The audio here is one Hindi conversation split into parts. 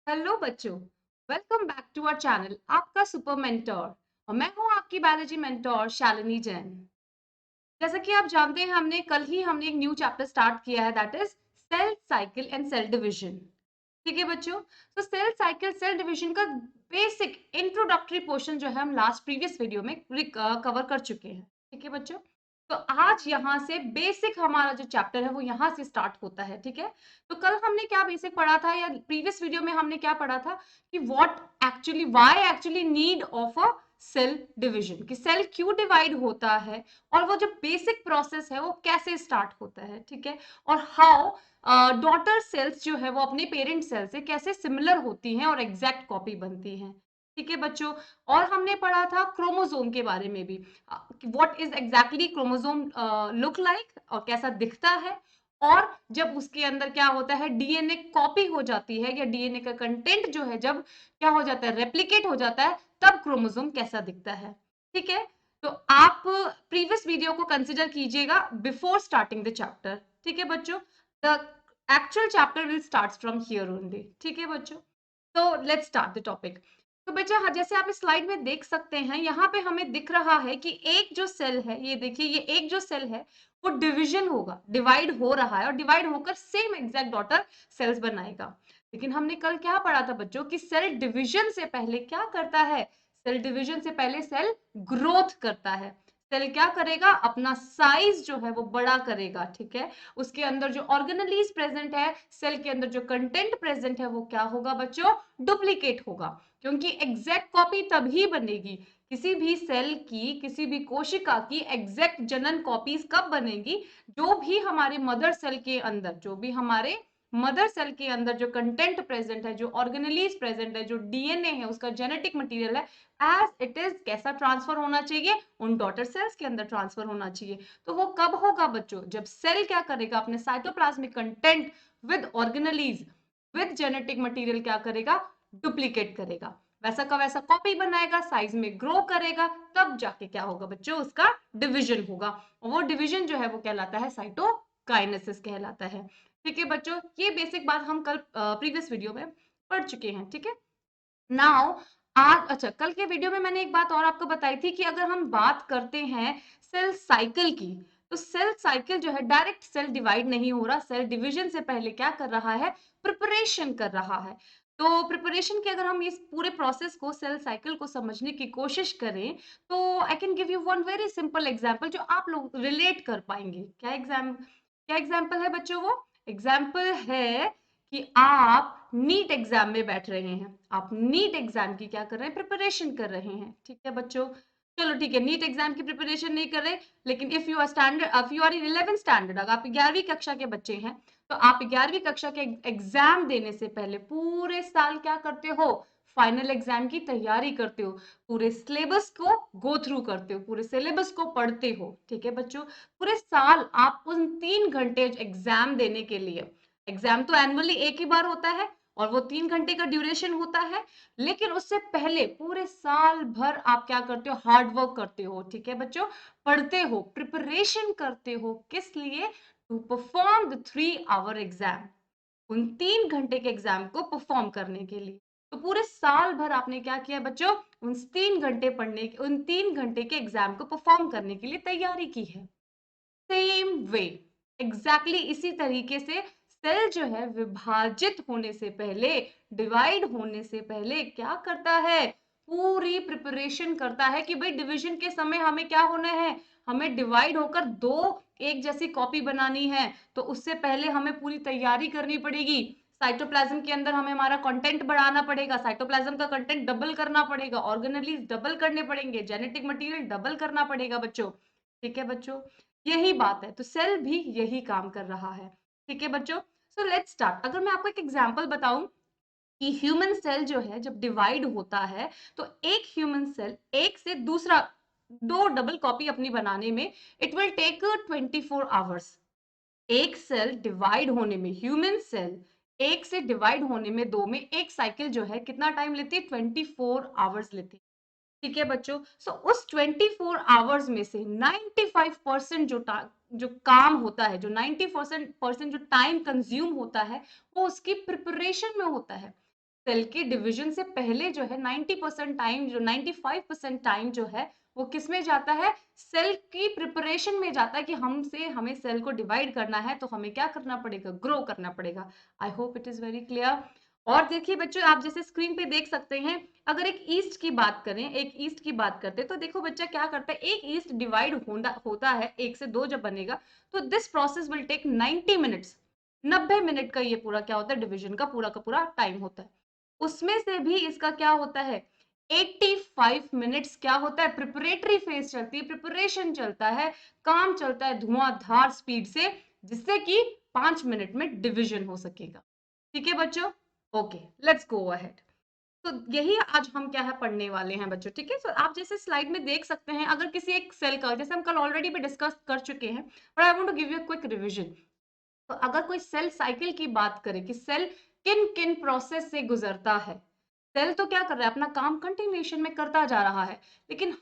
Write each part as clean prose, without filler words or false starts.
हेलो बच्चों, welcome back to our channel आपका सुपर मेंटोर। और मैं हूं आपकी बायोलॉजी मेंटोर शालिनी जैन। जैसा कि आप जानते हैं हमने एक न्यू चैप्टर स्टार्ट किया है, that is cell cycle and cell division. ठीक है बच्चों, तो सेल साइकिल सेल डिवीजन का बेसिक इंट्रोडक्टरी पोर्शन जो है हम लास्ट प्रीवियस वीडियो में कवर कर चुके हैं। ठीक है बच्चों, तो आज यहाँ से बेसिक हमारा जो चैप्टर है वो यहाँ से स्टार्ट होता है। ठीक है, तो कल हमने क्या बेसिक पढ़ा था या प्रीवियस वीडियो में हमने क्या पढ़ा था कि what actually why actually need of a cell division, कि सेल क्यों डिवाइड होता है और वो जो बेसिक प्रोसेस है वो कैसे स्टार्ट होता है। ठीक है, और हाउ डॉटर सेल्स जो है वो अपने पेरेंट सेल से कैसे सिमिलर होती हैं और एग्जैक्ट कॉपी बनती हैं। ठीक है बच्चों, और हमने पढ़ा था क्रोमोसोम के बारे में भी, what is exactly chromosome look like, और कैसा दिखता है, और जब उसके अंदर क्या होता है डीएनए कॉपी हो जाती है या डीएनए का कंटेंट जो है जब क्या हो जाता है रेप्लिकेट हो जाता है, तब क्रोमोसोम कैसा दिखता है। ठीक है, तो आप प्रीवियस वीडियो को कंसिडर कीजिएगा बिफोर स्टार्टिंग द चैप्टर। ठीक है बच्चों, the actual chapter will start from here only. ठीक है बच्चों, तो लेट्स स्टार्ट द टॉपिक। तो बच्चा जैसे आप इस स्लाइड में देख सकते हैं, यहाँ पे हमें दिख रहा है कि एक जो सेल है, ये देखिए, ये एक जो सेल है वो डिवीजन होगा, डिवाइड हो रहा है और डिवाइड होकर सेम एग्जैक्ट डॉटर सेल्स बनाएगा। लेकिन हमने कल क्या पढ़ा था बच्चों कि सेल डिवीजन से पहले क्या करता है, सेल डिवीजन से पहले सेल ग्रोथ करता है। सेल क्या करेगा, अपना साइज जो है वो बड़ा करेगा। ठीक है, उसके अंदर जो ऑर्गेनेलीज प्रेजेंट है, सेल के अंदर जो कंटेंट प्रेजेंट है वो क्या होगा बच्चों, डुप्लीकेट होगा। क्योंकि एग्जैक्ट कॉपी तभी बनेगी, किसी भी सेल की, किसी भी कोशिका की एग्जैक्ट जनन कॉपीज कब बनेगी, जो भी हमारे मदर सेल के अंदर, जो भी हमारे मदर सेल के अंदर जो कंटेंट प्रेजेंट है, जो ऑर्गेनेलीज प्रेजेंट है, जो डीएनए है, उसका जेनेटिक मटेरियल है, एज इट इज कैसा ट्रांसफर होना चाहिए, उन डॉटर सेल्स के अंदर ट्रांसफर होना चाहिए। तो वो कब होगा बच्चों, जब सेल क्या करेगा, अपने cytoplasmic content with organelles with genetic material क्या करेगा, डुप्लीकेट करेगा, वैसा का वैसा कॉपी बनाएगा, साइज में ग्रो करेगा, तब जाके क्या होगा बच्चों, उसका डिवीजन होगा। और वो डिवीजन जो है वो कहलाता है साइटोकाइनेसिस कहलाता है। ठीक है बच्चों, ये बेसिक बात हम कल प्रीवियस वीडियो में पढ़ चुके हैं। ठीक है, नाउ आज अच्छा, कल के वीडियो में मैंने एक बात और आपको बताई थी कि अगर हम बात करते हैं सेल साइकिल की, तो सेल साइकिल जो है डायरेक्ट सेल डिवाइड नहीं हो रहा, सेल डिवीजन से पहले क्या कर रहा है, प्रिपरेशन कर रहा है। तो प्रिपरेशन के अगर हम इस पूरे प्रोसेस को, सेल साइकिल को समझने की कोशिश करें, तो I can give you one very simple example जो आप लोग रिलेट कर पाएंगे। क्या एग्जांपल है बच्चों, वो एग्जांपल है कि आप नीट एग्जाम में बैठ रहे हैं, आप नीट एग्जाम की क्या कर रहे हैं, प्रिपरेशन कर रहे हैं। ठीक है बच्चों, चलो ठीक है, नीट एग्जाम की प्रिपरेशन नहीं कर रहे, लेकिन if you are standard, if you are in 11th standard, अगर आप 11वीं कक्षा के बच्चे हैं, तो आप 11वीं कक्षा के एग्जाम देने से पहले पूरे साल क्या करते हो, फाइनल एग्जाम की तैयारी करते हो, पूरे सिलेबस को गो थ्रू करते हो, पूरे सिलेबस को पढ़ते हो। ठीक है बच्चों, पूरे साल आप उन 3 घंटे एग्जाम देने के लिए, एग्जाम तो एनुअली एक ही बार होता है और वो 3 घंटे का ड्यूरेशन होता है, लेकिन उससे पहले पूरे साल भर आप क्या करते हो, हार्ड वर्क करते हो। ठीक है बच्चों, पढ़ते हो, प्रिपरेशन करते हो, किस लिए, to perform the 3 hour exam, उन 3 घंटे के एग्जाम को परफॉर्म करने के लिए। तो पूरे साल भर आपने क्या किया बच्चों, उन 3 घंटे पढ़ने, उन 3 घंटे के एग्जाम को परफॉर्म करने के लिए तैयारी की है। सेम वे, एग्जैक्टली इसी तरीके से सेल जो है विभाजित होने से पहले, डिवाइड होने से पहले क्या करता है, पूरी प्रिपरेशन करता है कि भाई डिवीजन के समय हमें क्या होना है, हमें डिवाइड होकर दो एक जैसी कॉपी बनानी है, तो उससे पहले हमें पूरी तैयारी करनी पड़ेगी। साइटोप्लाज्म के अंदर हमें हमारा कंटेंट बढ़ाना पड़ेगा, साइटोप्लाज्म का कंटेंट डबल करना पड़ेगा, ऑर्गेनेलीज डबल करने पड़ेंगे, जेनेटिक मटेरियल डबल करना पड़ेगा बच्चों। ठीक है बच्चों, यही बात है, तो सेल भी यही काम कर रहा है। ठीक है बच्चों, सो लेट्स स्टार्ट। अगर मैं आपको एक एग्जांपल बताऊं कि ह्यूमन सेल जो है जब डिवाइड होता है, तो एक ह्यूमन सेल एक से दूसरा दो डबल कॉपी अपनी बनाने में इट विल टेक 24 आवर्स। एक सेल डिवाइड होने में, ह्यूमन सेल एक से डिवाइड होने में, दो में एक साइकिल जो है कितना टाइम लेती है, 24 आवर्स लेती है। ठीक है बच्चों, सो उस 24 आवर्स में से 95% जो काम होता है, जो 90% जो टाइम कंज्यूम होता है, वो उसकी प्रिपरेशन में होता है। सेल के डिवीजन से पहले जो है 90% टाइम, जो 95% टाइम जो है वो किस में जाता है, सेल की प्रिपरेशन में जाता है कि हमें सेल को डिवाइड करना है तो हमें क्या करना पड़ेगा, ग्रो करना पड़ेगा। आई hope it is very clear. और देखिए बच्चों, आप जैसे स्क्रीन पे देख सकते हैं, अगर एक ईस्ट की बात करें, एक ईस्ट की बात करते हैं तो देखो बच्चा क्या करता है, एक ईस्ट डिवाइड होता है, 1 से 2 जब बनेगा तो this process will take 90 minutes. 90 minute का ये पूरा क्या होता है, डिवीजन का पूरा टाइम होता है। उसमें से भी इसका क्या होता है, 85 मिनट्स क्या होता है, प्रिपरेटरी फेज चलती है, प्रिपरेशन चलता है, काम चलता है धुआंधार स्पीड से, जिससे कि 5 मिनट में डिवीजन हो सकेगा। ठीक है बच्चों, ओके लेट्स गो अहेड। तो यही आज हम क्या है पढ़ने वाले हैं बच्चों। ठीक है, तो आप जैसे स्लाइड में देख सकते हैं, अगर किसी एक सेल का, जैसे हम कल ऑलरेडी भी डिस्कस कर चुके हैं, but I want to give you quick revision. तो अगर कोई सेल साइकिल की बात करें कि सेल किन किन प्रोसेस से गुजरता है, सेल तो क्या कर रहा है, अपना काम कंटिन्यूएशन में करता जा रहा है, लेकिन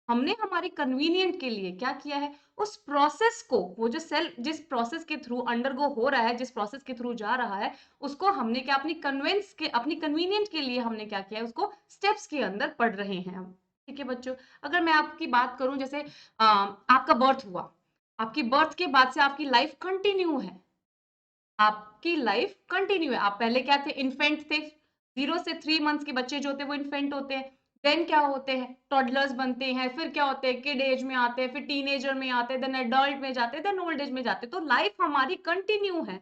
हमने हमारी कन्वीनियंट के लिए क्या किया है, उस प्रोसेस को, वो जो सेल जिस प्रोसेस के थ्रू अंडरगो हो रहा है, जिस प्रोसेस के थ्रू जा रहा है, उसको हमने क्या अपनी कन्वीनियंट के लिए हमने क्या किया है, उसको स्टेप्स के अंदर पढ़ रहे हैं हम। ठीक है बच्चों, अगर मैं आपकी बात करूं, जैसे आपका बर्थ हुआ, आपकी बर्थ के बाद से आपकी लाइफ कंटिन्यू है, आपकी लाइफ कंटिन्यू है। आप पहले क्या थे, इन्फेंट थे, 0 से 3 मंथ्स के बच्चे जो होते हैं वो इन्फेंट होते हैं, देन क्या होते हैं, टॉडलर्स बनते हैं, फिर क्या होते हैं, किड एज में आते हैं, फिर टीनेजर में आते हैं, देन एडल्ट में जाते हैं, देन ओल्ड एज में जाते हैं। तो लाइफ हमारी कंटिन्यू है,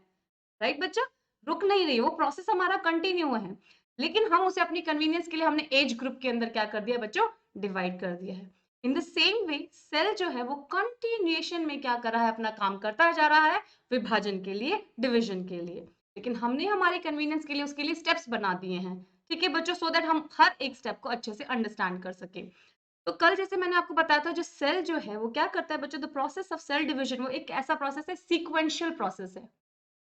राइट बच्चा, रुक नहीं रही, वो प्रोसेस हमारा कंटिन्यू है, लेकिन हम उसे अपनी कन्वीनियंस के लिए हमने एज ग्रुप के अंदर क्या कर दिया बच्चों, डिवाइड कर दिया है। In the same way cell जो है वो कंटिन्यूएशन में क्या कर रहा है, अपना काम करता जा रहा है, विभाजन के लिए, डिवीजन के लिए, लेकिन हमने हमारी कन्वीनियंस के लिए उसके लिए स्टेप्स बना दिए हैं। ठीक है बच्चों, सो दैट हम हर एक स्टेप को अच्छे से अंडरस्टैंड कर सके। तो कल जैसे मैंने आपको बताया था, जो सेल जो है वो क्या करता है बच्चों, the process of cell division, वो एक ऐसा प्रोसेस है, सीक्वेंशियल प्रोसेस है,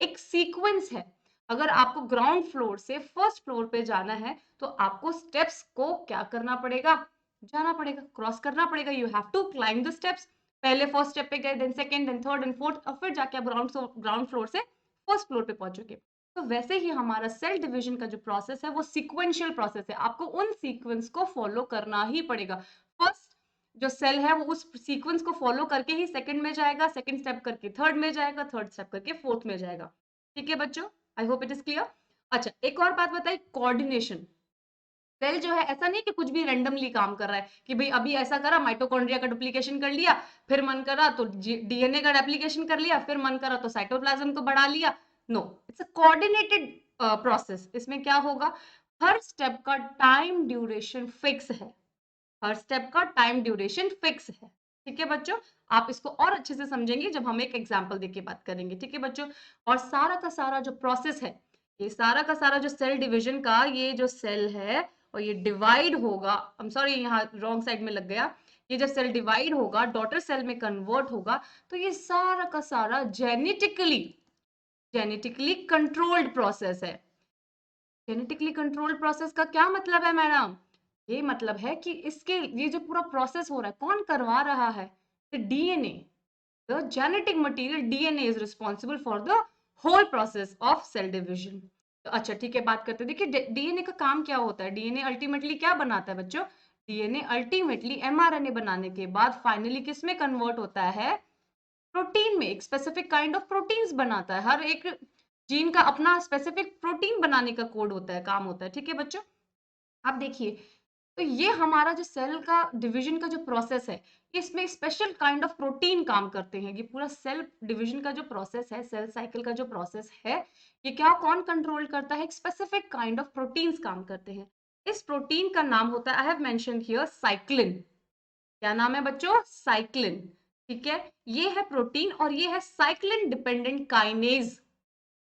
एक सीक्वेंस है। अगर आपको ग्राउंड फ्लोर से फर्स्ट फ्लोर पे जाना है तो आपको स्टेप्स को क्या करना पड़ेगा, जाना पड़ेगा, क्रॉस करना पड़ेगा, you have to climb the steps. पहले फर्स्ट स्टेप पे गए, then second, then third, then fourth, और फिर जाके आप ग्राउंड फ्लोर से फर्स्ट फ्लोर पे पहुंचोगे। तो वैसे ही हमारा सेल डिवीजन का जो प्रोसेस है वो सीक्वेंशियल प्रोसेस है, आपको उन सीक्वेंस को फॉलो करना ही पड़ेगा। फर्स्ट जो सेल है वो उस सीक्वेंस को फॉलो करके ही सेकंड में जाएगा, सेकंड स्टेप करके थर्ड में जाएगा, थर्ड स्टेप करके फोर्थ में जाएगा। ठीक है बच्चों, आई होप इट इज क्लियर। अच्छा, एक और बात बताइए, कोऑर्डिनेशन। सेल जो है ऐसा नहीं कि कुछ भी रैंडमली काम कर रहा है, कि भाई अभी ऐसा करा, माइटोकॉन्ड्रिया का डुप्लीकेशन कर लिया, फिर मन करा तो डीएनए का रेप्लिकेशन कर लिया, फिर मन करा तो साइटोप्लाज्म को बढ़ा लिया। No, it's a coordinated process. इसमें क्या होगा, हर स्टेप का टाइम ड्यूरेशन फिक्स है, हर स्टेप का टाइम ड्यूरेशन फिक्स है। ठीक है बच्चों, आप इसको और अच्छे से समझेंगे जब हम एक एग्जांपल देके बात करेंगे। ठीक है बच्चों, और सारा का सारा जो प्रोसेस है, ये सारा का सारा जो सेल डिवीजन का, ये जो सेल है और ये डिवाइड होगा, आई एम सॉरी यहाँ रॉन्ग साइड में लग गया, ये जब सेल डिवाइड होगा, डॉटर सेल में कन्वर्ट होगा, तो ये सारा का सारा जेनेटिकली कंट्रोल्ड प्रोसेस है। जेनेटिकली कंट्रोल्ड प्रोसेस का क्या मतलब है मैडम, ये मतलब है कि इसके ये जो पूरा प्रोसेस हो रहा है, कौन करवा रहा है, DNA, the genetic material DNA is responsible for the whole process of cell division. तो अच्छा ठीक है, बात करते हैं। देखिए डीएनए का काम क्या होता है, डीएनए अल्टीमेटली क्या बनाता है बच्चों, डीएनए अल्टीमेटली एमआरएनए बनाने के बाद फाइनली किस में कन्वर्ट होता है, प्रोटीन में, एक स्पेसिफिक काइंड ऑफ प्रोटीन्स बनाता है। हर एक जीन का अपना स्पेसिफिक प्रोटीन बनाने का कोड होता है, काम होता है। ठीक है बच्चों, आप देखिए, तो ये हमारा जो सेल का डिवीजन का जो प्रोसेस है, इसमें स्पेशल काइंड ऑफ प्रोटीन काम करते हैं। ये पूरा सेल डिवीजन का जो प्रोसेस है, सेल साइकिल का जो प्रोसेस है, ये क्या कौन कंट्रोल करता है, एक स्पेसिफिक काइंड ऑफ प्रोटीन्स काम करते हैं। इस प्रोटीन का नाम होता है, I have mentioned here, cyclin. क्या नाम है बच्चों, साइक्लिन। ठीक है, ये है प्रोटीन और ये है cyclin dependent kinase.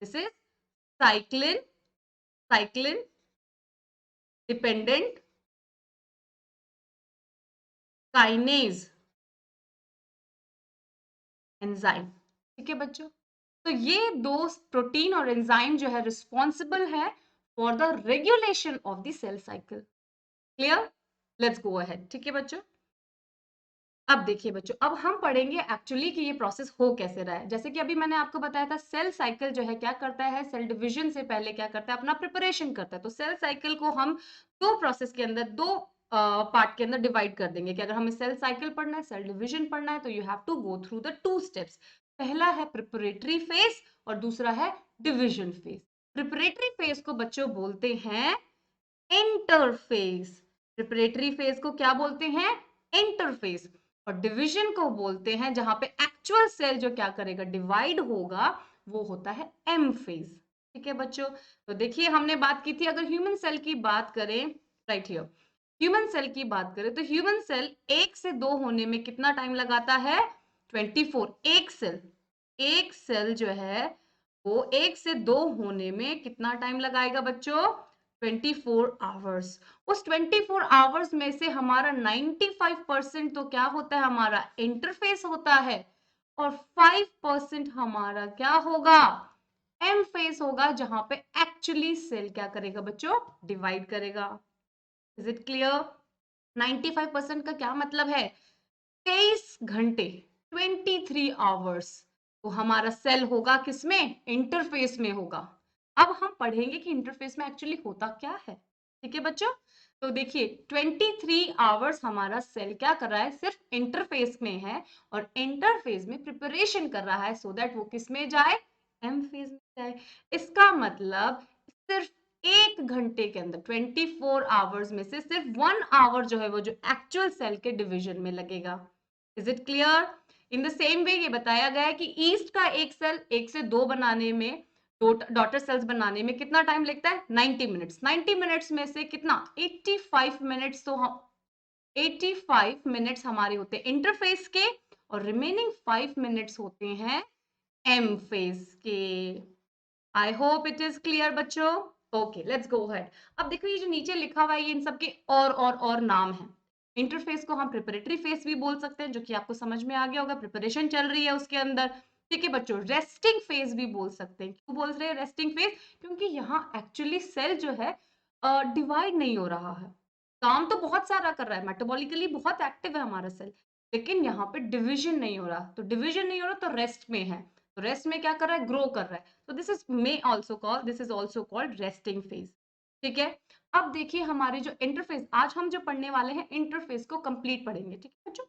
This is cyclin, cyclin dependent kinase enzyme. ठीक है बच्चों, तो ये दो प्रोटीन और एंजाइम जो है रिस्पॉन्सिबल है for the regulation of the cell cycle. Clear, let's go ahead. ठीक है बच्चों, अब देखिए बच्चों, अब हम पढ़ेंगे एक्चुअली कि ये प्रोसेस हो कैसे रहा है। जैसे कि अभी मैंने आपको बताया था, सेल साइकिल जो है क्या करता है, सेल डिवीजन से पहले क्या करता है, अपना प्रिपरेशन करता है। तो सेल साइकिल को हम दो प्रोसेस के अंदर, दो पार्ट के अंदर डिवाइड कर देंगे कि अगर हमें सेल साइकिल पढ़ना है, सेल डिवीजन पढ़ना है, तो you have to go through the 2 steps. पहला है प्रिपरेटरी फेज और दूसरा है डिवीजन फेज। प्रिपरेटरी फेज को बच्चों बोलते हैं इंटरफेस। प्रिपरेटरी फेज को क्या बोलते हैं, इंटरफेस। और डिवीजन को बोलते हैं, जहां पे एक्चुअल सेल जो क्या करेगा, डिवाइड होगा, वो होता है एम फेज। ठीक है बच्चों, तो देखिए हमने बात की थी, अगर ह्यूमन सेल की बात करें, राइट हियर, ह्यूमन सेल की बात करें तो ह्यूमन सेल 1 से 2 होने में कितना टाइम लगाता है, 24। एक सेल जो है वो 1 से 2 होने में कितना टाइम लगाएगा बच्चों, 24 आवर्स। उस 24 आवर्स में से हमारा 95% तो क्या होता है, हमारा इंटरफेस होता है, और 5% हमारा क्या होगा, एम फेस होगा, जहां पे एक्चुअली सेल क्या करेगा बच्चों, डिवाइड करेगा। Is it clear? 95% का क्या मतलब है, 23 घंटे, 23 आवर्स। तो हमारा सेल होगा किसमें, इंटरफेस में होगा। अब हम पढ़ेंगे कि इंटरफेस में एक्चुअली होता क्या है। ठीक है बच्चों, तो देखिए 23 आवर्स हमारा सेल क्या कर रहा है, सिर्फ इंटरफेस में है, और इंटरफेस में प्रिपरेशन कर रहा है सो दैट वो किस में जाए, एम फेज में जाए। इसका मतलब सिर्फ 1 घंटे के अंदर, 24 आवर्स में से सिर्फ 1 आवर जो है वो जो एक्चुअल सेल के डिवीजन में लगेगा। Is it clear? In the same वे ये बताया गया है कि ईस्ट का एक सेल 1 से 2 बनाने में, डॉटर सेल्स बनाने में कितना टाइम लगता है, 90 मिनट्स। 90 मिनट्स में से कितना, 85 मिनट्स, तो हम 85 मिनट्स हमारे होते हैं इंटरफेस के, और रिमेनिंग 5 मिनट्स होते हैं एम फेज के। I hope it is clear बच्चों। Okay, let's go ahead. अब देखो ये जो नीचे लिखा हुआ है, ये इन सबके और नाम है। इंटरफेस को हम प्रिपरेटरी फेस भी बोल सकते हैं, जो कि आपको समझ में आ गया होगा, प्रिपरेशन चल रही है उसके अंदर। ठीक है बच्चों, रेस्टिंग फेज भी बोल सकते हैं। क्यों बोल रहे हैं रेस्टिंग फेज, क्योंकि यहाँ एक्चुअली सेल जो है डिवाइड नहीं हो रहा है, काम तो बहुत सारा कर रहा है, मेटाबॉलिकली बहुत एक्टिव है हमारा सेल, लेकिन यहाँ पे डिवीजन नहीं हो रहा। तो डिवीजन नहीं हो रहा तो रेस्ट में है, तो रेस्ट में क्या कर रहा है, ग्रो कर रहा है। तो this is also called resting phase. ठीक है, अब देखिए हमारे जो इंटरफेस, आज हम जो पढ़ने वाले हैं इंटरफेस को कंप्लीट पढ़ेंगे। ठीक है बच्चों,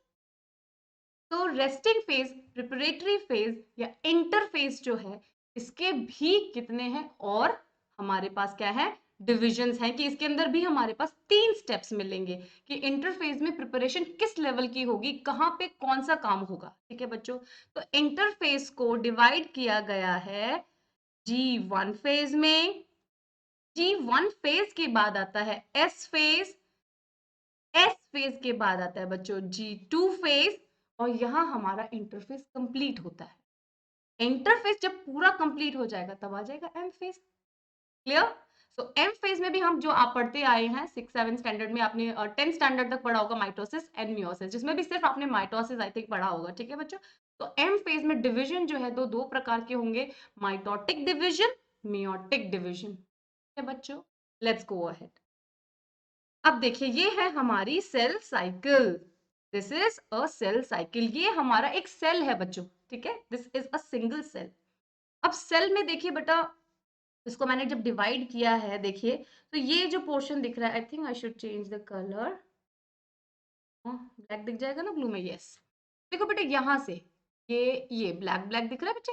तो रेस्टिंग फेज, प्रिपरेटरी फेज या इंटरफेस जो है, इसके भी कितने हैं, और हमारे पास क्या है, डिविजन्स हैं, कि इसके अंदर भी हमारे पास 3 स्टेप्स मिलेंगे कि इंटरफेज में प्रिपरेशन किस लेवल की होगी, कहां पे कौन सा काम होगा। ठीक है बच्चों, तो इंटरफेस को डिवाइड किया गया है G1 फेज में। G1 फेज के बाद आता है S फेज, एस फेज के बाद आता है बच्चों G2 फेज, और यहां हमारा इंटरफेस कंप्लीट होता है। इंटरफेस जब पूरा कंप्लीट हो जाएगा तब आ जाएगा एम फेज। क्लियर? सो एम फेज में भी हम जो आप पढ़ते आए हैं 6-7 स्टैंडर्ड में, आपने 10 स्टैंडर्ड तक पढ़ा होगा माइटोसिस एंड मियोसिस, जिसमें भी सिर्फ आपने माइटोसिस आई थिंक पढ़ा होगा। ठीक है बच्चों, तो एम फेज में डिवीजन जो है दो प्रकार के होंगे, माइटोटिक डिवीजन, मियोटिक डिवीजन। ठीक है बच्चों, लेट्स गो अहेड। अब देखिए ये है हमारी cell cycle. This is a cell cycle, ये हमारा एक सेल है बच्चों। ठीक है, this is a single cell. अब सेल में देखिए बेटा, इसको मैंने जब डिवाइड किया है, देखिए तो ये जो पोर्शन दिख रहा है, I think I should change the colour, black दिख जाएगा ना ब्लू में, यस। देखो बेटा यहां से ये ब्लैक ब्लैक दिख रहा है बच्चे,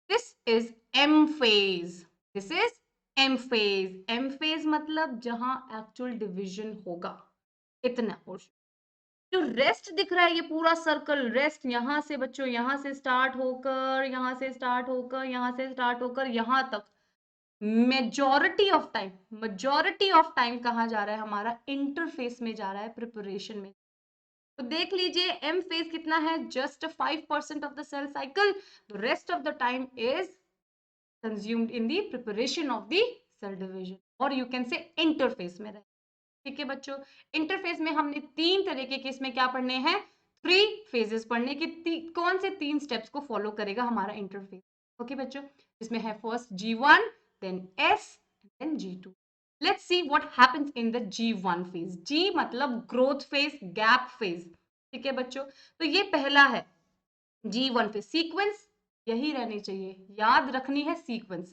this is M phase, this is M phase. M phase मतलब जहां एक्चुअल डिवीजन होगा, इतना पोर्शन। जो रेस्ट दिख रहा है, ये पूरा सर्कल रेस्ट, यहां से बच्चों, यहां से स्टार्ट होकर, यहां से स्टार्ट होकर, यहां से स्टार्ट होकर यहां तक, मेजॉरिटी ऑफ टाइम कहाँ जा रहा है, हमारा इंटरफेस में जा रहा है, प्रिपरेशन में। तो देख लीजिए एम फेज कितना है, just 5% of the cell cycle, the rest of the time is consumed in the preparation of the cell division, और यू कैन से इंटरफेस में रहे। ठीक है बच्चों, इंटरफेस में हमने 3 तरीके के इसमें क्या पढ़ने हैं, 3 फेजेस पढ़ने की, कौन से 3 स्टेप्स को फॉलो करेगा हमारा इंटरफेस। ओके बच्चों, इसमें है first G1, then S, then G2. Let's see what happens in the G1 phase. G मतलब ग्रोथ फेज, गैप फेज। ठीक है बच्चों, तो ये पहला है G1 फेज। सीक्वेंस यही रहनी चाहिए, याद रखनी है सीक्वेंस।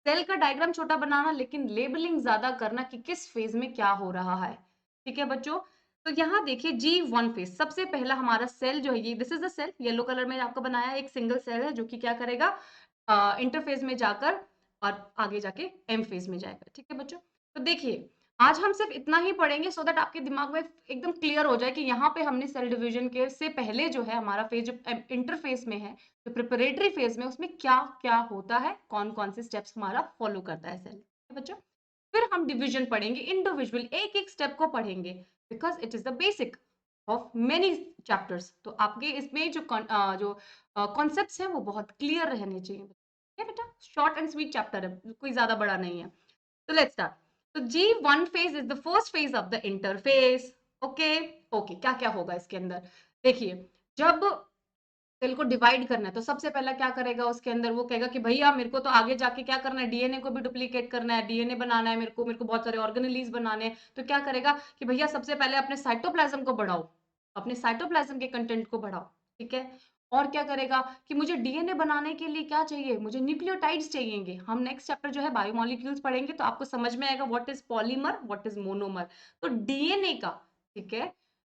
सेल का डायग्राम छोटा बनाना, लेकिन लेबलिंग ज्यादा करना कि किस फेज में क्या हो रहा है। ठीक है बच्चों, तो यहाँ देखिए G1 फेज, सबसे पहला हमारा सेल जो है ये, this is the cell, yellow colour में आपको बनाया है, एक सिंगल सेल है जो कि क्या करेगा, इंटरफेज में जाकर और आगे जाके एम फेज में जाएगा। ठीक है बच्चों, तो देखिए आज हम सिर्फ इतना ही पढ़ेंगे सो दैट आपके दिमाग में एकदम क्लियर हो जाए कि यहाँ पे हमने सेल डिवीजन के से पहले जो है हमारा फेज जो इंटरफेस में है, जो प्रिपरेटरी फेज में, उसमें क्या क्या होता है, कौन कौन से स्टेप्स हमारा फॉलो करता है सेल। बच्चों फिर हम डिवीजन पढ़ेंगे, इंडिविजुअल एक एक स्टेप को पढ़ेंगे, because it is the basic of many chapters. तो आपके इसमें जो कॉन्सेप्ट्स हैं वो बहुत क्लियर रहने चाहिए। है बेटा, शॉर्ट एंड स्वीट चैप्टर है, कोई ज्यादा बड़ा नहीं है। तो लेट्स स्टार्ट। तो G1 phase is the first phase of the interface. Okay okay, क्या क्या होगा इसके अंदर, देखिए जब सेल को डिवाइड करना है तो सबसे पहला क्या करेगा उसके अंदर, वो कहेगा कि भैया मेरे को तो आगे जाके क्या करना है, डीएनए को भी डुप्लीकेट करना है, डीएनए बनाना है, मेरे को बहुत सारे ऑर्गेनेलीज बनाने हैं। तो क्या करेगा कि भैया सबसे पहले अपने साइटोप्लाज्म को बढ़ाओ, अपने साइटोप्लाज्म के कंटेंट को बढ़ाओ। ठीक है, और क्या करेगा कि मुझे डीएनए बनाने के लिए क्या चाहिए, मुझे न्यूक्लियोटाइड्स चाहिएंगे। हम नेक्स्ट चैप्टर जो है बायोमोलिक्यूल्स पढ़ेंगे तो आपको समझ में आएगा what is polymer, what is monomer. तो डीएनए का, ठीक है,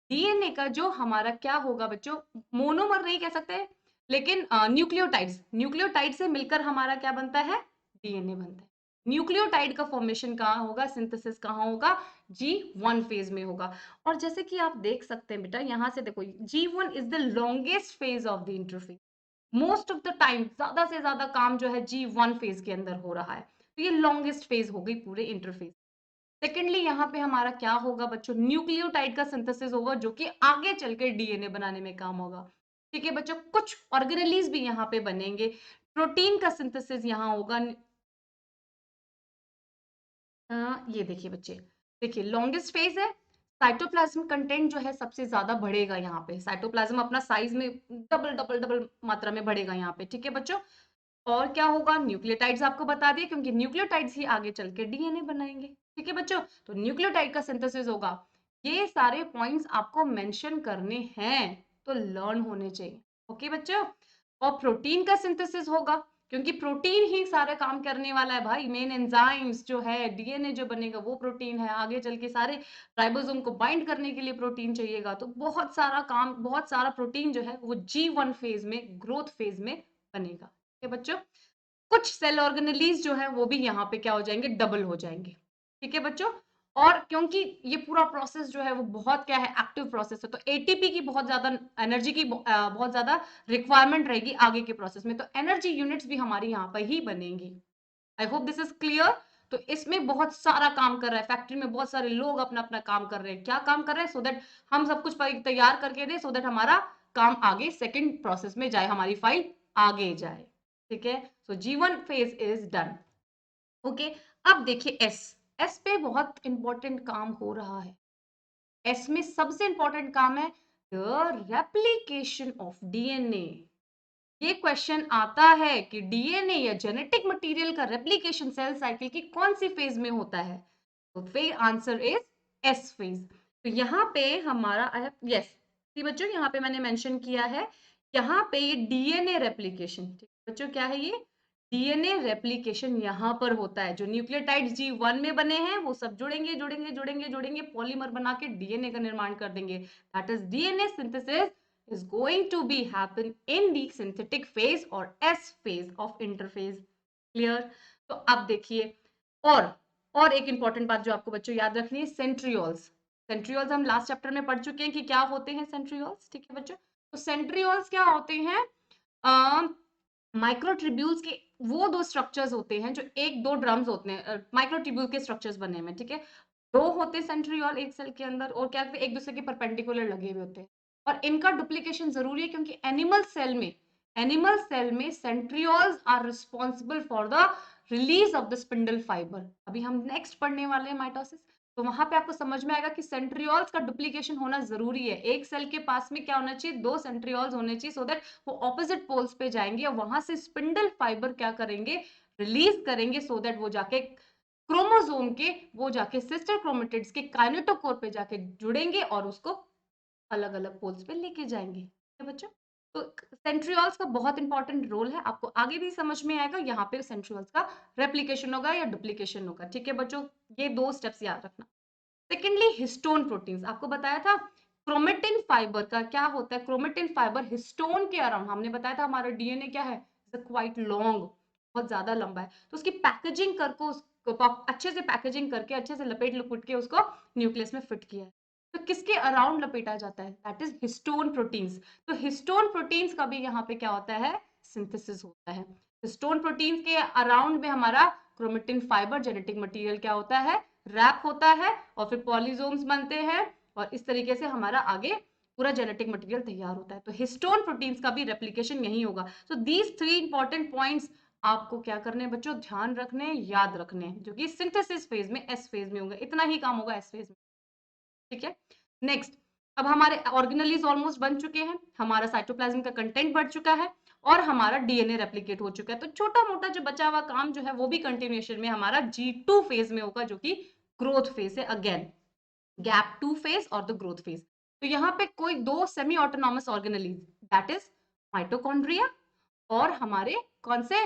डीएनए का जो हमारा क्या होगा बच्चों, मोनोमर नहीं कह सकते, लेकिन न्यूक्लियोटाइड से मिलकर हमारा क्या बनता है, डीएनए बनता है। न्यूक्लियोटाइड का फॉर्मेशन कहाँ होगा, सिंथेसिस कहाँ होगा, G1 फेज में होगा। और जैसे कि आप देख सकते हैं बेटा, यहां से देखो G1 is the longest phase of the interphase. Most of the time ज्यादा से ज्यादा काम जो है G1 फेज के अंदर हो रहा है, तो ये लॉन्गेस्ट फेज हो गई पूरे इंटरफेज। सेकेंडली यहाँ पे हमारा क्या होगा बच्चों, न्यूक्लियोटाइड का सिंथेसिस होगा जो कि आगे चलकर डीएनए बनाने में काम होगा। ठीक है बच्चों, कुछ ऑर्गेनेलीज भी यहाँ पे बनेंगे, प्रोटीन का सिंथेसिस यहाँ होगा। ये देखिए बच्चे, देखिए लॉन्गेस्ट फेज है, साइटोप्लाज्म कंटेंट जो है सबसे ज्यादा बढ़ेगा यहाँ पे, साइटोप्लाज्म अपना साइज में डबल डबल डबल मात्रा में बढ़ेगा यहाँ पे। ठीक है बच्चों, और क्या होगा, न्यूक्लियोटाइड्स आपको बता दिए, क्योंकि न्यूक्लियोटाइड्स ही आगे चल के डीएनए बनाएंगे। ठीक है बच्चों, तो न्यूक्लियोटाइड का सिंथेसिस होगा। ये सारे पॉइंट्स आपको मेंशन करने हैं, तो लर्न होने चाहिए। ओके बच्चों, और प्रोटीन का सिंथेसिस होगा, क्योंकि प्रोटीन ही सारे काम करने वाला है भाई, मेन एंजाइम्स जो है, डीएनए जो बनेगा वो प्रोटीन है, आगे चल के सारे राइबोसोम को बाइंड करने के लिए प्रोटीन चाहिएगा। तो बहुत सारा काम, बहुत सारा प्रोटीन जो है वो G1 फेज में, ग्रोथ फेज में बनेगा। ठीक है बच्चों, कुछ सेल ऑर्गेनेलीज जो है वो भी यहाँ पे क्या हो जाएंगे, डबल हो जाएंगे। ठीक है बच्चों, और क्योंकि ये पूरा प्रोसेस जो है वो बहुत क्या है, एक्टिव प्रोसेस है, तो एटीपी की बहुत ज्यादा एनर्जी की बहुत ज्यादा रिक्वायरमेंट रहेगी आगे के प्रोसेस में, तो एनर्जी यूनिट्स भी हमारी यहाँ पर ही बनेंगी। I hope this is clear. तो इसमें बहुत सारा काम कर रहा है, फैक्ट्री में बहुत सारे लोग अपना अपना काम कर रहे हैं, क्या काम कर रहे हैं, सो दैट हम सब कुछ तैयार करके दे, सो दैट हमारा काम आगे सेकेंड प्रोसेस में जाए, हमारी फाइल आगे जाए। ठीक है, सो G1 phase is done. Okay, अब देखिए एस पे बहुत इंपॉर्टेंट काम हो रहा है। एस में सबसे इंपॉर्टेंट काम है द रेप्लिकेशन ऑफ डीएनए। ये क्वेश्चन आता है कि डीएनए या जेनेटिक मटेरियल का रेप्लिकेशन सेल साइकिल की कौन सी फेज में होता है, तो फिर आंसर इज एस फेज। तो यहाँ पे हमारा यस, बच्चों यहाँ पे मैंने मेंशन किया है, यहाँ पे ये डीएनए रेप्लिकेशन, बच्चों क्या है ये, डीएनए रेप्लिकेशन यहाँ पर होता है। जो न्यूक्लियोटाइड G1 में बने हैं वो सब जुड़ेंगे जुड़ेंगे जुड़ेंगे जुड़ेंगे, पॉलीमर बना के डीएनए का निर्माण कर देंगे। That is DNA synthesis is going to be happen in the synthetic phase or S phase of interphase. Clear? तो अब देखिए, और एक इंपॉर्टेंट बात जो आपको बच्चों याद रखनी है, सेंट्रियोल्स। सेंट्रियोल्स हम लास्ट चैप्टर में पढ़ चुके हैं कि क्या होते हैं सेंट्रियोल्स। ठीक है बच्चों, तो सेंट्रियोल्स क्या होते हैं, माइक्रोट्रिब्यूल्स के वो दो स्ट्रक्चर्स होते हैं जो एक दो ड्रम्स होते हैं, माइक्रोट्रिब्यूल के स्ट्रक्चर्स बने में। ठीक है, दो होते सेंट्रियोल एक सेल के अंदर, और क्या एक दूसरे के परपेंडिकुलर लगे हुए होते हैं, और इनका डुप्लीकेशन जरूरी है, क्योंकि एनिमल सेल में centrioles are responsible for the release of the spindle fibre. अभी हम नेक्स्ट पढ़ने वाले हैं माइटोसिस, तो वहां पे आपको समझ में आएगा कि सेंट्रियोल्स का डुप्लीकेशन होना जरूरी है। एक सेल के पास में क्या होना चाहिए, दो सेंट्रियोल्स होने चाहिए, सो दैट वो ऑपोजिट पोल्स पे जाएंगे और वहां से स्पिंडल फाइबर क्या करेंगे, रिलीज करेंगे, सो दैट वो जाके क्रोमोसोम के, वो जाके सिस्टर क्रोमेटिड्स के काइनेटोकोर पे जाके जुड़ेंगे और उसको अलग अलग पोल्स पे लेके जाएंगे, ठीक है बच्चों। तो सेंट्रियोल्स का बहुत इंपॉर्टेंट रोल है, आपको आगे भी समझ में आएगा। यहाँ पे सेंट्रियोल्स का रेप्लिकेशन होगा या डुप्लीकेशन होगा, ठीक है बच्चों। ये 2 स्टेप्स याद रखना। सेकेंडली हिस्टोन प्रोटीन्स, आपको बताया था क्रोमेटिन फाइबर का क्या होता है। क्रोमेटिन फाइबर हिस्टोन के अराउंड, हमने बताया था हमारा डीएनए क्या है, क्वाइट लॉन्ग, बहुत ज्यादा लंबा है। तो उसकी पैकेजिंग करके, उसको अच्छे से पैकेजिंग करके, अच्छे से लपेट लपेट के उसको न्यूक्लियस में फिट किया है। तो किसके अराउंड लपेटा जाता है, दैट इज हिस्टोन प्रोटीन्स। तो हिस्टोन प्रोटीन्स का भी यहाँ पे क्या होता है, सिंथेसिस होता है। हिस्टोन प्रोटीन्स के अराउंड में हमारा क्रोमेटिन फाइबर जेनेटिक मटेरियल क्या होता है, रैप होता है, और फिर पॉलीजोम्स बनते हैं, और इस तरीके से हमारा आगे पूरा जेनेटिक मटेरियल तैयार होता है। तो हिस्टोन प्रोटीन्स का भी रेप्लिकेशन यही होगा। सो दीज 3 इंपॉर्टेंट पॉइंट्स आपको क्या करने हैं बच्चों, ध्यान रखने, याद रखने हैं, जो कि सिंथेसिस फेज में, एस फेज में होगा। इतना ही काम होगा एस फेज में, ठीक है। नेक्स्ट, अब हमारे ऑर्गेनेलीज ऑलमोस्ट बन चुके हैं, हमारा साइटोप्लाज्म का कंटेंट बढ़ चुका है, और हमारा डीएनए रेप्लिकेट हो चुका है। तो छोटा मोटा जो बचा हुआ काम जो है वो भी कंटिन्यूएशन में हमारा G2 फेज में होगा, जो कि ग्रोथ फेज है। अगेन गैप 2 फेज और द ग्रोथ फेज। तो यहाँ पे कोई 2 semi autonomous organelles, that is mitochondria और हमारे कौन से,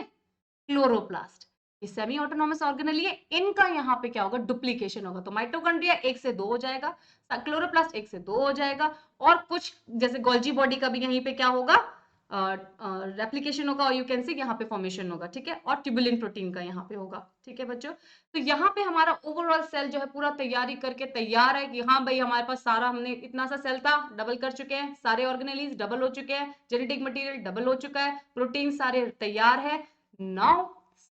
क्लोरोप्लास्ट। ये सेमी ऑटोनॉमस ऑर्गेनेल है, इनका यहाँ पे क्या होगा, डुप्लीकेशन होगा। तो माइटोकॉन्ड्रिया 1 से 2 हो जाएगा, क्लोरोप्लास्ट 1 से 2 हो जाएगा, और कुछ जैसे गोल्जी बॉडी का भी यहीं पे क्या होगा, रेप्लिकेशन होगा, और यू कैन सी यहाँ पे फॉर्मेशन होगा, ठीक है। और ट्यूबुलिन प्रोटीन का यहाँ पे होगा, ठीक है बच्चों। तो यहाँ पे हमारा ओवरऑल सेल जो है पूरा तैयारी करके तैयार है कि हाँ भाई हमारे पास सारा, हमने इतना सा सेल था डबल कर चुके हैं, सारे ऑर्गेनेलीज डबल हो चुके हैं, जेनेटिक मटेरियल डबल हो चुका है, प्रोटीन सारे तैयार है। Now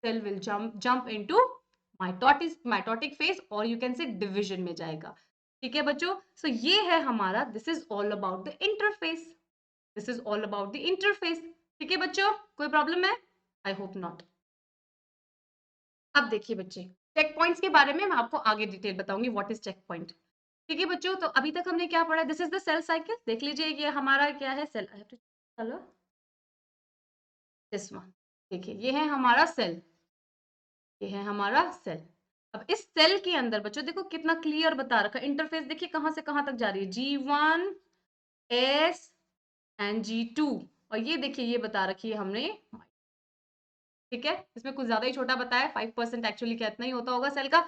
cell will jump into mitotic phase, और you can say division में जाएगा, ठीक है बच्चों। सो ये है हमारा, this is all about the interface, this is all about the interface, ठीक है बच्चों। कोई प्रॉब्लम है, आई होप नॉट। अब देखिए बच्चे, चेक पॉइंट्स के बारे में मैं आपको आगे डिटेल बताऊंगी, व्हाट इज चेक पॉइंट, ठीक है बच्चों। तो अभी तक हमने क्या पढ़ा, this is the cell cycle, देख लीजिए ये हमारा क्या है, सेल, चलो दिस वन, देखिए ये है हमारा सेल, ये है हमारा सेल। अब इस सेल के अंदर बच्चों देखो कितना क्लियर बता रखा है, इंटरफेस देखिए कहां से कहां तक जा रही है, G1 S एंड G2, और ये देखिए ये बता रखी है हमने, ठीक है। इसमें कुछ ज्यादा ही छोटा बताया, 5% एक्चुअली क्या इतना ही होता होगा सेल का,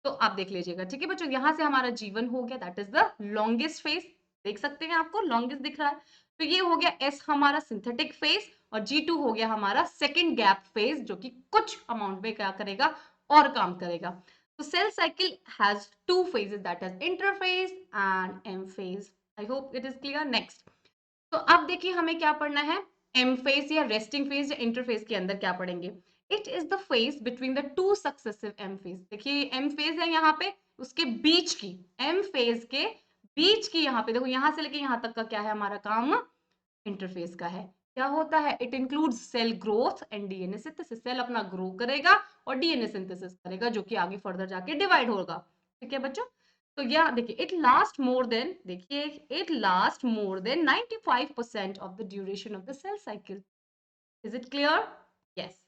तो आप देख लीजिएगा, ठीक है बच्चों। यहां से हमारा G1 हो गया, that is the longest phase, देख सकते हैं आपको लॉन्गेस्ट दिख रहा है। तो ये हो गया S हमारा सिंथेटिक फेज, और G2 हो गया हमारा सेकेंड गैप फेज, जो कि कुछ अमाउंट में क्या करेगा, और काम करेगा। तो cell cycle has 2 phases, that is interphase and M phase. I hope it is clear. Next, तो अब देखिए हमें क्या पढ़ना है, एम फेज या रेस्टिंग फेज या इंटरफेज के अंदर क्या पढ़ेंगे, it is the phase between the 2 successive M phase. देखिए एम फेज है यहाँ पे, उसके बीच की, एम फेज के बीच की, यहाँ पे देखो यहाँ से लेके यहाँ तक का क्या है हमारा काम, इंटरफेस का है। क्या होता है, it includes cell growth and DNA synthesis, cell अपना ग्रो करेगा और डीएनए सिंथेसिस करेगा, जो कि आगे फर्दर जाके डिवाइड होगा, ठीक है बच्चों। तो यह देखिए इट लास्ट मोर देन, देखिए it last more than 95% of the duration of the cell cycle. Is it clear, yes.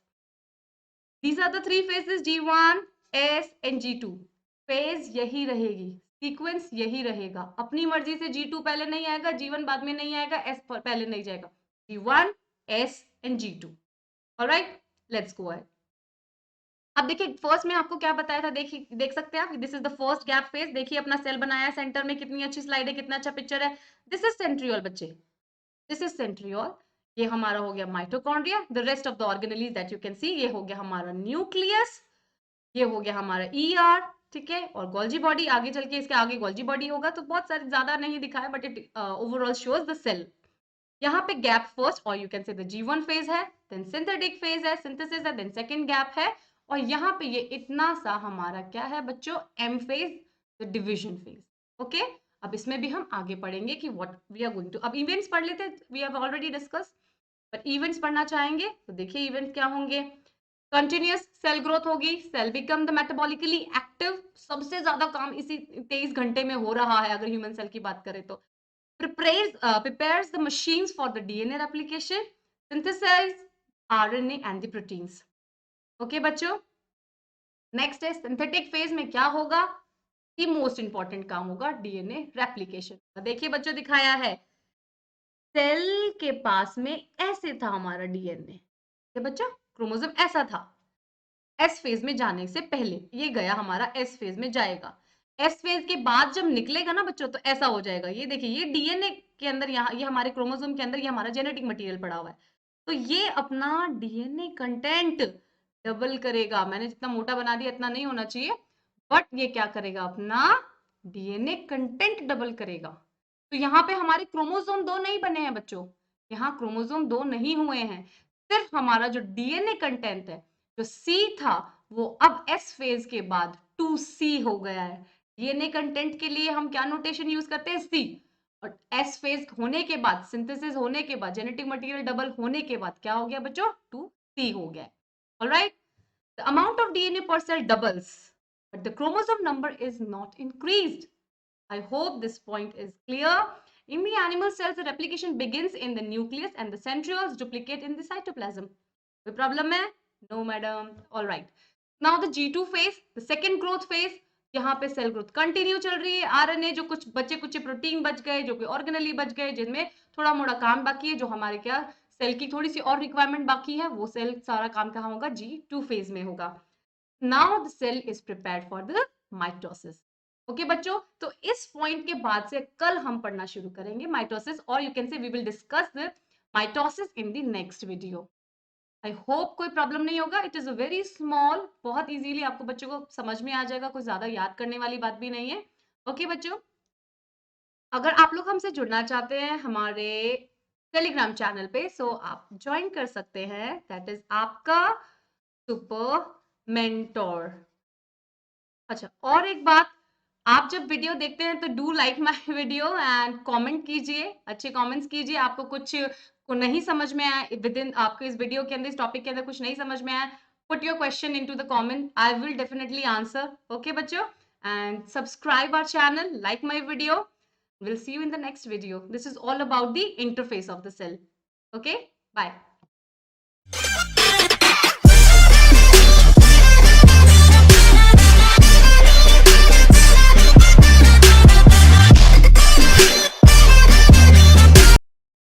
These are the 3 phases, G1, S and G2. Phase यही रहेगी, सीक्वेंस यही रहेगा, अपनी मर्जी से G2 पहले नहीं आएगा, G1 बाद में नहीं आएगा, S पहले नहीं जाएगा, G1 S and G2. Alright, let's go ahead. अब देखिए फर्स्ट में आपको क्या बताया था, देखिए देख सकते हैं आप, this is the first gap phase, देखिए अपना सेल बनाया सेंटर में, कितनी अच्छी स्लाइड है, कितना अच्छा पिक्चर है। दिस इज सेंट्रियोल बच्चे, दिस इज सेंट्रियोल, ये हमारा हो गया mitochondria, the rest of the organelles that you can see, ये हो गया हमारा न्यूक्लियस, ये हो गया हमारा ER, ठीक है। और गोल्जी बॉडी आगे चल के, इसके आगे गोल्जी बॉडी होगा, तो बहुत सारे ज्यादा नहीं दिखाया, but it overall shows the cell. यहाँ पे गैप फर्स्ट, और you can say the G1 phase है, देन सिंथेटिक फेज है, सिंथेसिस है, देन सेकंड गैप है, और यहाँ पे ये इतना सा हमारा क्या है बच्चों, M phase, the division phase, okay. अब इसमें भी हम आगे पढ़ेंगे कि what we are going to, अब इवेंट्स पढ़ लेते हैं, वी हैव ऑलरेडी डिस्कस, पर इवेंट्स पढ़ना चाहेंगे तो देखिए इवेंट्स क्या होंगे। कंटिन्यूअस सेल ग्रोथ होगी, cell become the metabolically active, सबसे ज्यादा काम इसी 23 घंटे में हो रहा है अगर ह्यूमन सेल की बात करें तो। prepares the machines for the DNA replication, synthesize RNA and the proteins. Okay बच्चों, नेक्स्ट है सिंथेटिक फेज में क्या होगा, ये मोस्ट इंपॉर्टेंट काम होगा डीएनए रेप्लिकेशन। देखिए बच्चों दिखाया है, सेल के पास में ऐसे था हमारा डीएनए, बच्चों क्रोमोसोम ऐसा था। एस फेज में जाने से पहले ये गया हमारा एस फेज में जाएगा, एस फेज के बाद जब निकलेगा ना बच्चों तो ऐसा हो जाएगा। ये देखिए ये डीएनए के अंदर, यहाँ ये हमारे क्रोमोसोम के अंदर ये हमारा जेनेटिक मटेरियल पड़ा हुआ है, तो ये अपना डीएनए कंटेंट डबल करेगा। मैंने जितना मोटा बना दिया इतना नहीं होना चाहिए, बट ये क्या करेगा, अपना डीएनए कंटेंट डबल करेगा। तो यहाँ पे हमारे क्रोमोसोम 2 नहीं बने हैं बच्चों, यहाँ क्रोमोसोम 2 नहीं हुए हैं, सिर्फ हमारा जो डीएनए कंटेंट है जो सी था वो अब एस फेज के बाद 2C हो गया है। डीएनए कंटेंट के लिए हम क्या नोटेशन यूज करते हैं, सी, और एस फेज होने के बाद, सिंथेसिस होने के बाद, जेनेटिक मटेरियल डबल होने के बाद क्या हो गया बच्चों, 2C हो गया। Alright, the amount of DNA per cell doubles but the chromosome number is not increased. I hope this point is clear. In the animal cells, the replication begins in the nucleus and the centrioles duplicate in the cytoplasm. कोई problem है? No, madam. All right. Now the G2 phase, the second growth phase. यहाँ पे सेल ग्रोथ कंटिन्यू चल रही है। आरएनए जो कुछ बचे कुछ प्रोटीन बच गए, जो कि ऑर्गेनेली बच गए, जिनमें थोड़ा मोड़ा काम बाकी है, जो हमारे क्या सेल की थोड़ी सी और रिक्वायरमेंट बाकी है, वो सेल सारा काम कहाँ होगा, G2 फेज में होगा। Now the cell is prepared for the mitosis. Okay बच्चों, तो इस पॉइंट के बाद से कल हम पढ़ना शुरू करेंगे माइटोसिस, और you can say we will discuss the mitosis in the next video. I hope कोई प्रॉब्लम नहीं होगा। It is a very small, बहुत इजीली आपको बच्चों को समझ में आ जाएगा, कोई ज्यादा याद करने वाली बात भी नहीं है। ओके बच्चों, अगर आप लोग हमसे जुड़ना चाहते हैं हमारे टेलीग्राम चैनल पे, सो आप ज्वाइन कर सकते हैं, दैट इज आपका सुपर मेंटोर। अच्छा, और एक बात, आप जब वीडियो देखते हैं तो do like my video and comment कीजिए, अच्छे कमेंट्स कीजिए। आपको कुछ को नहीं समझ में आया विद इन, आपको इस वीडियो के अंदर, इस टॉपिक के अंदर कुछ नहीं समझ में आया, put your question into the comment, I will definitely answer. Okay बच्चों, and subscribe our channel, like my video. We'll see you in the next video. This is all about the interface of the cell. Okay, bye.